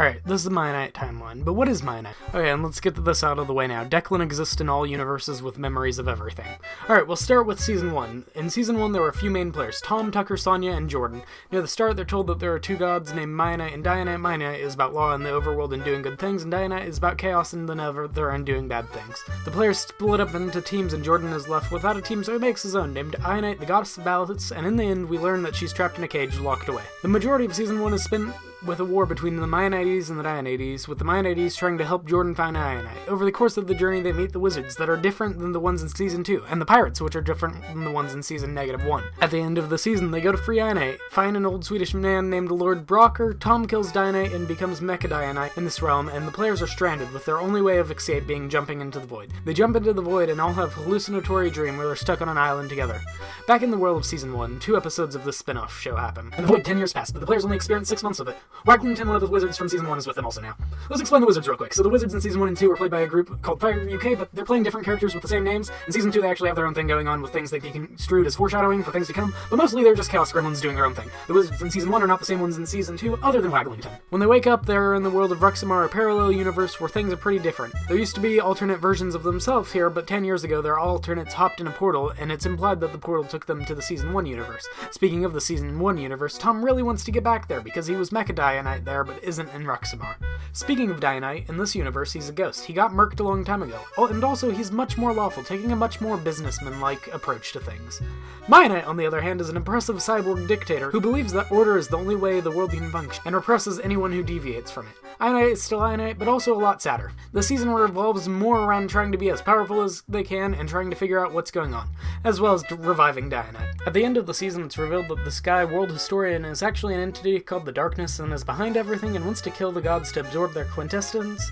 Alright, this is the Mianite Timeline, but what is Mynet? Okay, and let's get this out of the way now. Declan exists in all universes with memories of everything. Alright, we'll start with Season 1. In Season 1, there were a few main players, Tom, Tucker, Sonia, and Jordan. Near the start, they're told that there are two gods named Mynet and Dianite. Mynet is about law in the overworld and doing good things, and Dianite is about chaos in the nether and doing bad things. The players split up into teams, and Jordan is left without a team, so he makes his own, named Ianite, the goddess of balance, and in the end, we learn that she's trapped in a cage, locked away. The majority of Season 1 is spent with a war between the Myanites and the Dianites, with the Myanites trying to help Jordan find Ianite. Over the course of the journey, they meet the wizards that are different than the ones in Season 2, and the pirates, which are different than the ones in Season -1. At the end of the season, they go to free Ianite, find an old Swedish man named Lord Brocker, Tom kills Dianite and becomes Mecha Dianite in this realm, and the players are stranded, with their only way of escape being jumping into the void. They jump into the void and all have a hallucinatory dream where they're stuck on an island together. Back in the world of Season 1, 2 episodes of the spin-off show happen. In the void, 10 years pass, but the players only experience 6 months of it. Waggington, one of the wizards from Season 1, is with them also now. Let's explain the wizards real quick. So the wizards in Season 1 and 2 were played by a group called Fire UK, but they're playing different characters with the same names. In Season 2, they actually have their own thing going on with things that can be construed as foreshadowing for things to come, but mostly they're just Chaos Gremlins doing their own thing. The wizards in Season 1 are not the same ones in Season 2, other than Waggington. When they wake up, they're in the world of Ruxamar, a parallel universe where things are pretty different. There used to be alternate versions of themselves here, but 10 years ago, their alternates hopped in a portal, and it's implied that the portal took them to the Season 1 universe. Speaking of the Season 1 universe, Tom really wants to get back there because he was Mecha Dianite there, but isn't in Ruxamar. Speaking of Dianite, in this universe, he's a ghost. He got murked a long time ago. Oh, and also, he's much more lawful, taking a much more businessman-like approach to things. Mynet, on the other hand, is an oppressive cyborg dictator who believes that order is the only way the world can function, and represses anyone who deviates from it. Ianite is still Ianite, but also a lot sadder. The season revolves more around trying to be as powerful as they can and trying to figure out what's going on, as well as reviving Dianite. At the end of the season, it's revealed that the Sky World Historian is actually an entity called the Darkness and is behind everything and wants to kill the gods to absorb their quintessence.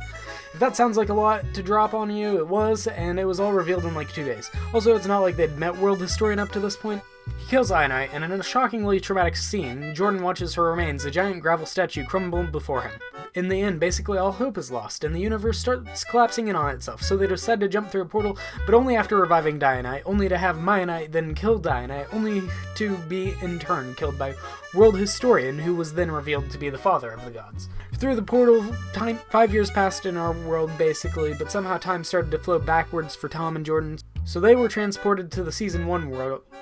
If that sounds like a lot to drop on you, it was, and it was all revealed in like 2 days. Also, it's not like they'd met World Historian up to this point. He kills Ianite, and in a shockingly traumatic scene, Jordan watches her remains, a giant gravel statue, crumble before him. In the end, basically all hope is lost, and the universe starts collapsing in on itself, so they decide to jump through a portal, but only after reviving Dianite, only to have Myanite then kill Dianite, only to be, in turn, killed by World Historian, who was then revealed to be the father of the gods. Through the portal, 5 years passed in our world, basically, but somehow time started to flow backwards for Tom and Jordan, so they were transported to the Season 1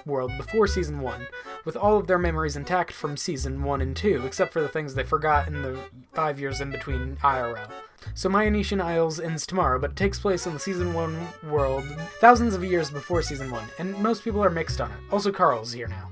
world before Season 1, with all of their memories intact from Season 1 and 2, except for the things they forgot in the 5 years in between IRL. So Myonetian Isles ends tomorrow, but it takes place in the Season 1 world thousands of years before Season 1, and most people are mixed on it. Also, Carl's here now.